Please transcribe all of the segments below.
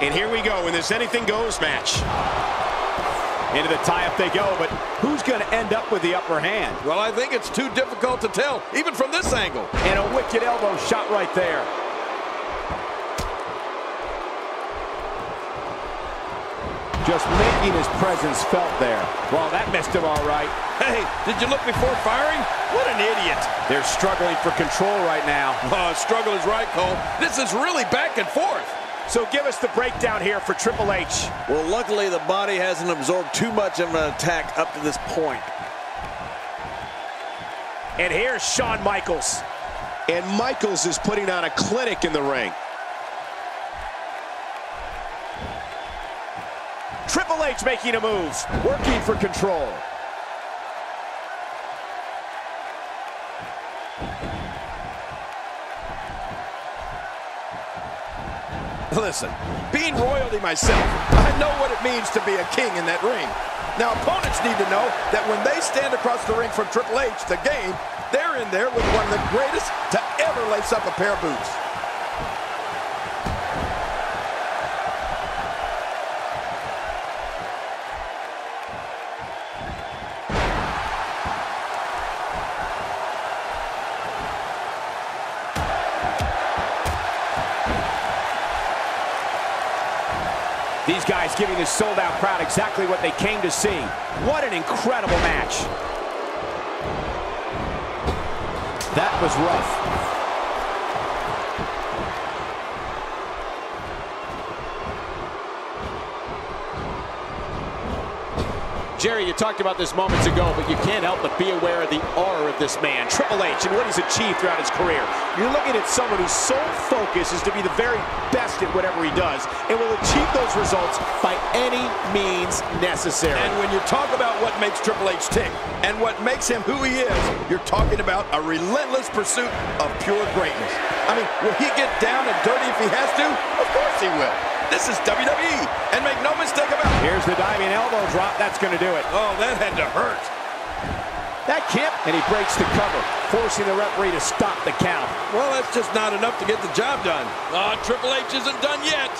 And here we go in this anything-goes match. Into the tie-up they go, but who's going to end up with the upper hand? Well, I think it's too difficult to tell, even from this angle. And a wicked elbow shot right there. Just making his presence felt there. Well, that missed him all right. Hey, did you look before firing? What an idiot. They're struggling for control right now. Oh, struggle is right, Cole. This is really back and forth. So give us the breakdown here for Triple H. Well, luckily the body hasn't absorbed too much of an attack up to this point. And here's Shawn Michaels. And Michaels is putting on a clinic in the ring. Triple H making a move, working for control. Listen, being royalty myself, I know what it means to be a king in that ring. Now, opponents need to know that when they stand across the ring from Triple H, the game, they're in there with one of the greatest to ever lace up a pair of boots. These guys giving this sold-out crowd exactly what they came to see. What an incredible match. That was rough. Jerry, you talked about this moments ago, but you can't help but be aware of the aura of this man, Triple H, and what he's achieved throughout his career. You're looking at someone whose sole focus is to be the very best at whatever he does, and will achieve those results by any means necessary. And when you talk about what makes Triple H tick, and what makes him who he is, you're talking about a relentless pursuit of pure greatness. I mean, will he get down and dirty if he has to? Of course he will. This is WWE, and make no mistake about it. Here's the diving elbow drop. That's going to do it. Oh, that had to hurt. That can't, and he breaks the cover, forcing the referee to stop the count. Well, that's just not enough to get the job done. Oh, Triple H isn't done yet.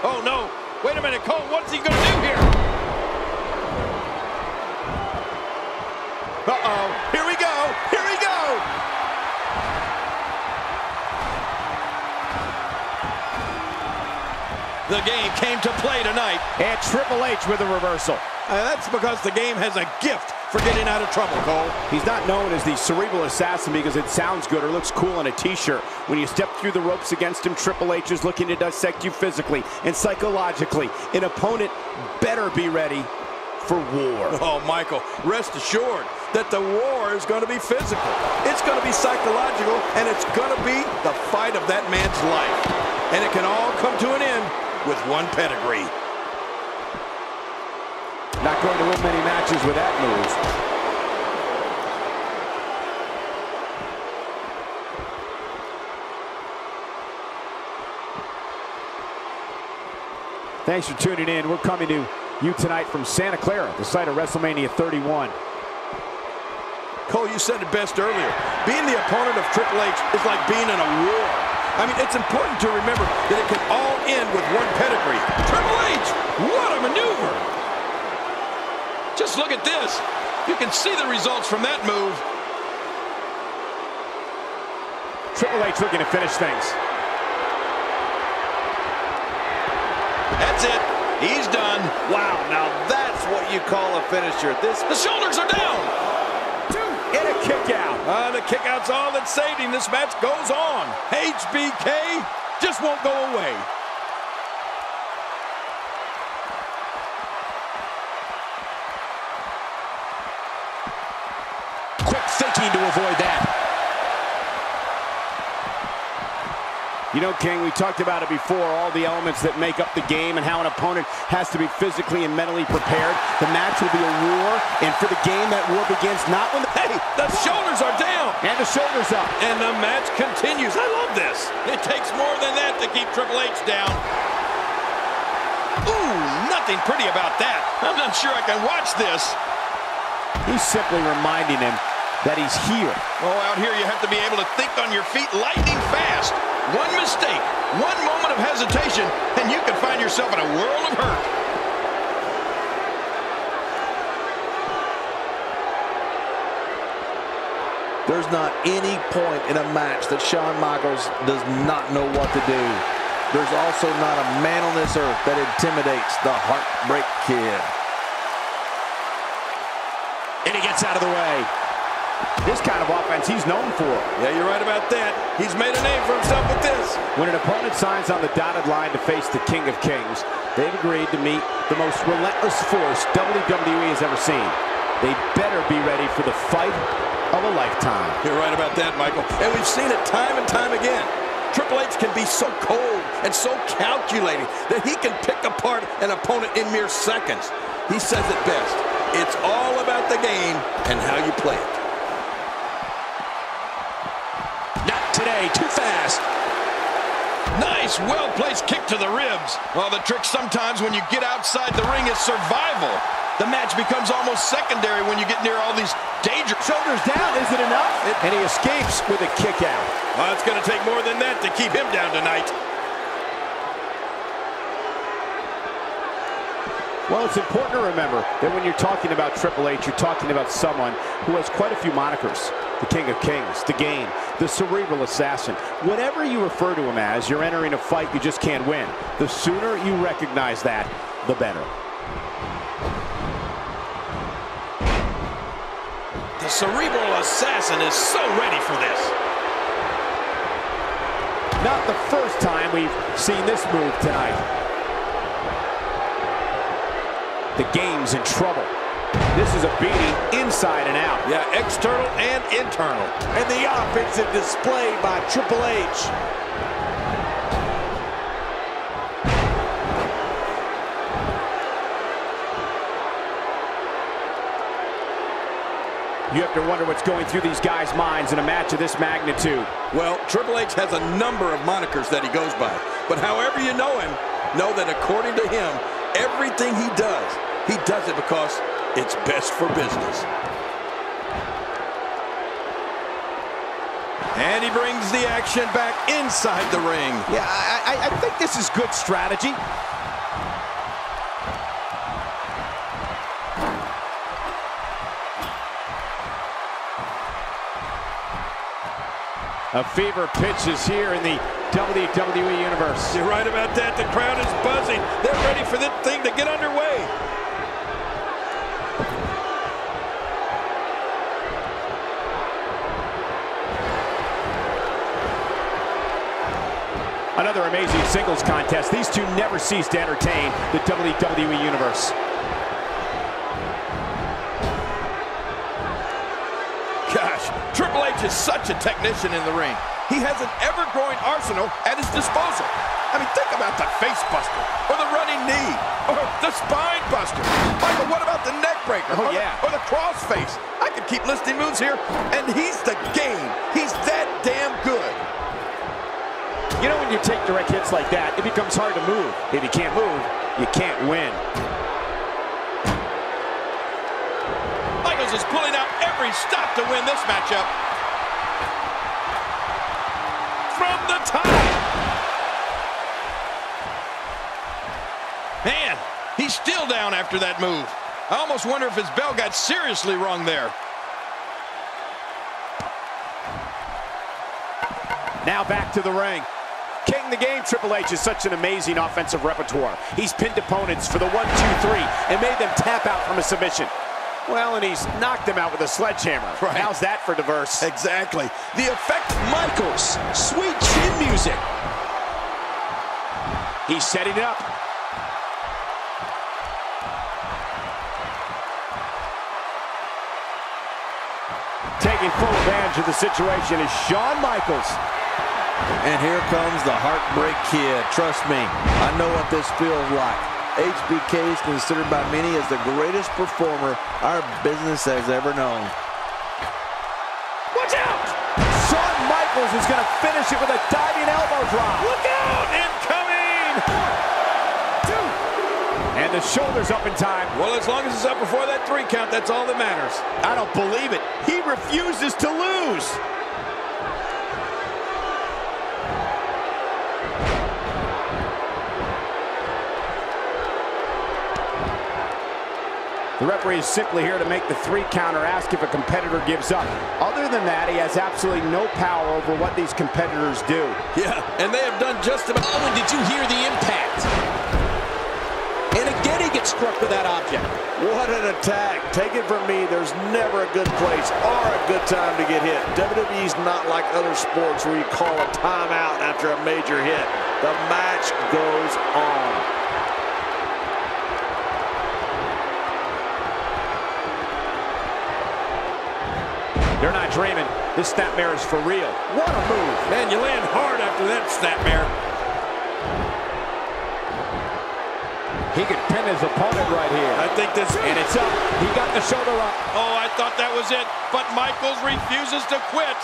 Oh, no. Wait a minute, Cole, what's he going to do here? Uh-oh. Here we go. Here we go. The game came to play tonight. And Triple H with a reversal. That's because the game has a gift for getting out of trouble, Cole. He's not known as the cerebral assassin because it sounds good or looks cool on a t-shirt. When you step through the ropes against him, Triple H is looking to dissect you physically and psychologically. An opponent better be ready for war. Oh, Michael, rest assured that the war is going to be physical. It's going to be psychological, and it's going to be the fight of that man's life. And it can all come to an end with one pedigree. Not going to win many matches with that move. Thanks for tuning in. We're coming to you tonight from Santa Clara, the site of WrestleMania 31. Cole, you said it best earlier. Being the opponent of Triple H is like being in a war. I mean, it's important to remember that it can all end with one pedigree. Triple H, what a maneuver! Just look at this. You can see the results from that move. Triple H looking to finish things. That's it. He's done. Wow, now that's what you call a finisher. The shoulders are down. And a kick out. The kick out's all that saved him. This match goes on. HBK just won't go away. Quick thinking to avoid that. You know, King, we talked about it before, all the elements that make up the game and how an opponent has to be physically and mentally prepared. The match will be a war, and for the game, that war begins not when the... Hey, the shoulders are down! And the shoulders up. And the match continues. I love this. It takes more than that to keep Triple H down. Ooh, nothing pretty about that. I'm not sure I can watch this. He's simply reminding him that he's here. Oh, out here you have to be able to think on your feet lightning fast. One mistake, one moment of hesitation, and you can find yourself in a world of hurt. There's not any point in a match that Shawn Michaels does not know what to do. There's also not a man on this earth that intimidates the Heartbreak Kid. And he gets out of the way. This kind of offense he's known for. Yeah, you're right about that. He's made a name for himself with this. When an opponent signs on the dotted line to face the King of Kings, they've agreed to meet the most relentless force WWE has ever seen. They better be ready for the fight of a lifetime. You're right about that, Michael. And we've seen it time and time again. Triple H can be so cold and so calculating that he can pick apart an opponent in mere seconds. He says it best. It's all about the game and how you play it. Not today, too fast. Nice, well-placed kick to the ribs. Well, the trick sometimes when you get outside the ring is survival. The match becomes almost secondary when you get near all these danger. Shoulders down, is it enough? And he escapes with a kick out. Well, it's going to take more than that to keep him down tonight. Well, it's important to remember that when you're talking about Triple H, you're talking about someone who has quite a few monikers. The King of Kings, the Game, the Cerebral Assassin. Whatever you refer to him as, you're entering a fight you just can't win. The sooner you recognize that, the better. The Cerebral Assassin is so ready for this. Not the first time we've seen this move tonight. The Game's in trouble. This is a beating inside and out. Yeah, external and internal. And the offensive display by Triple H. You have to wonder what's going through these guys' minds in a match of this magnitude. Well, Triple H has a number of monikers that he goes by. But however you know him, know that according to him, everything he does it because it's best for business. And he brings the action back inside the ring. Yeah, I think this is good strategy. A fever pitch is here in the WWE Universe. You're right about that. The crowd is buzzing. They're ready for this thing to get underway. Another amazing singles contest. These two never cease to entertain the WWE Universe. Gosh, Triple H is such a technician in the ring. He has an ever-growing arsenal at his disposal. I mean, think about the face buster, or the running knee, or the spine buster. Michael, what about the neck breaker? Oh, yeah. Or the crossface. I could keep listing moves here, and he's the Game. He's that damn good. You know, when you take direct hits like that, it becomes hard to move. If you can't move, you can't win. Michaels is pulling out every stop to win this matchup. From the top. Man, he's still down after that move. I almost wonder if his bell got seriously wrong there. Now back to the ring. King the Game, Triple H, is such an amazing offensive repertoire. He's pinned opponents for the 1, 2, 3 and made them tap out from a submission. Well, and he's knocked them out with a sledgehammer. Right. How's that for diverse? Exactly. The effect. Michaels, sweet chin music. He's setting it up. Taking full advantage of the situation is Shawn Michaels. And here comes the Heartbreak Kid. Trust me, I know what this feels like. HBK is considered by many as the greatest performer our business has ever known. Watch out! Shawn Michaels is going to finish it with a diving elbow drop. Look out! Incoming! 2. And And the shoulder's up in time. Well, as long as it's up before that 3 count, that's all that matters. I don't believe it. He refuses to lose. The referee is simply here to make the 3 count or ask if a competitor gives up. Other than that, he has absolutely no power over what these competitors do. Yeah, and they have done just about... Oh, and did you hear the impact? And again, he gets struck with that object. What an attack. Take it from me, there's never a good place or a good time to get hit. WWE's not like other sports where you call a timeout after a major hit. The match goes on. They're not dreaming. This snapmare is for real. What a move. Man, you land hard after that snapmare. He could pin his opponent right here. I think this... And it's up. He got the shoulder up. Oh, I thought that was it. But Michaels refuses to quit.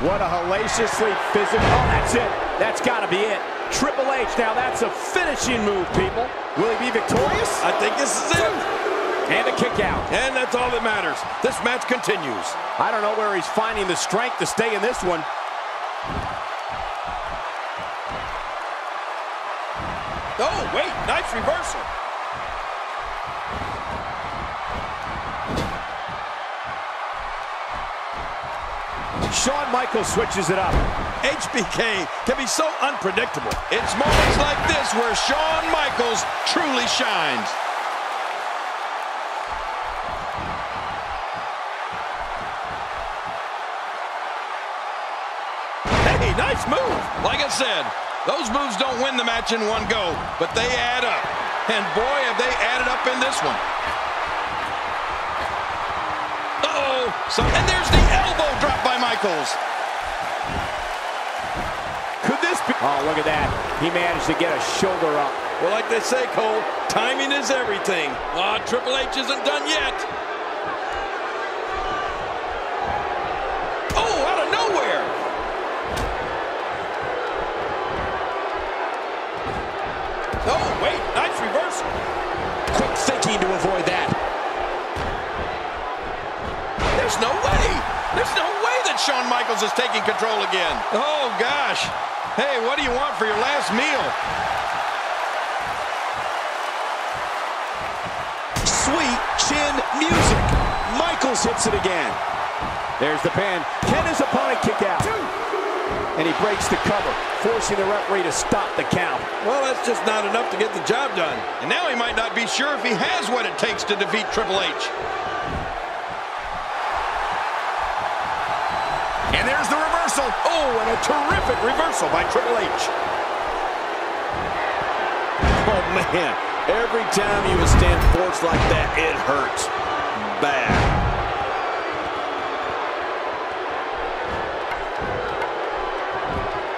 What a hellaciously physical... Oh, that's it. That's got to be it. Triple H, now that's a finishing move, people. Will he be victorious? I think this is it. And a kick out. And that's all that matters. This match continues. I don't know where he's finding the strength to stay in this one. Oh, wait, nice reversal. Shawn Michaels switches it up. HBK can be so unpredictable. It's moments like this where Shawn Michaels truly shines. Hey, nice move. Like I said, those moves don't win the match in one go, but they add up. And boy, have they added up in this one. Uh-oh. And there's the elbow drop by Michaels. Could this be... Oh, look at that. He managed to get a shoulder up. Well, like they say, Cole, timing is everything. Oh, Triple H isn't done yet. Oh, out of nowhere. Oh, wait, nice reversal. Quick thinking to avoid that. There's no way. There's no way that Shawn Michaels is taking control again. Oh, gosh. Hey, what do you want for your last meal? Sweet chin music. Michaels hits it again. There's the pin. Can his opponent kick out? And he breaks the cover, forcing the referee to stop the count. Well, that's just not enough to get the job done. And now he might not be sure if he has what it takes to defeat Triple H. And there's the reversal. Oh, and a terrific reversal by Triple H. Oh, man. Every time you withstand force like that, it hurts bad.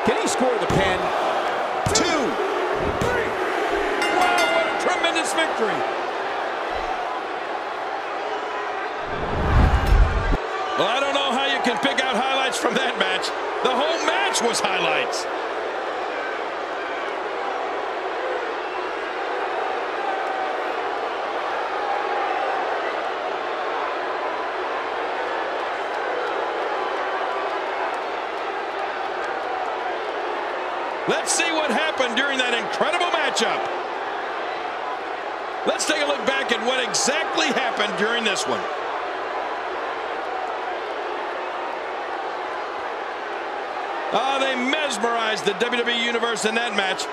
Can he score the pin? 2, 3. Wow, what a tremendous victory. Well, I don't know how you can pick out highlights from that match. The whole match was highlights. Let's see what happened during that incredible matchup. Let's take a look back at what exactly happened during this one. Oh, they mesmerized the WWE Universe in that match.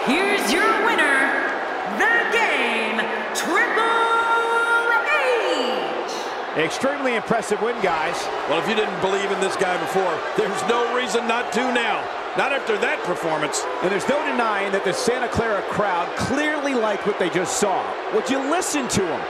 Here's your winner, The Game, Triple H. Extremely impressive win, guys. Well, if you didn't believe in this guy before, there's no reason not to now. Not after that performance. And there's no denying that the Santa Clara crowd clearly liked what they just saw. Would you listen to them?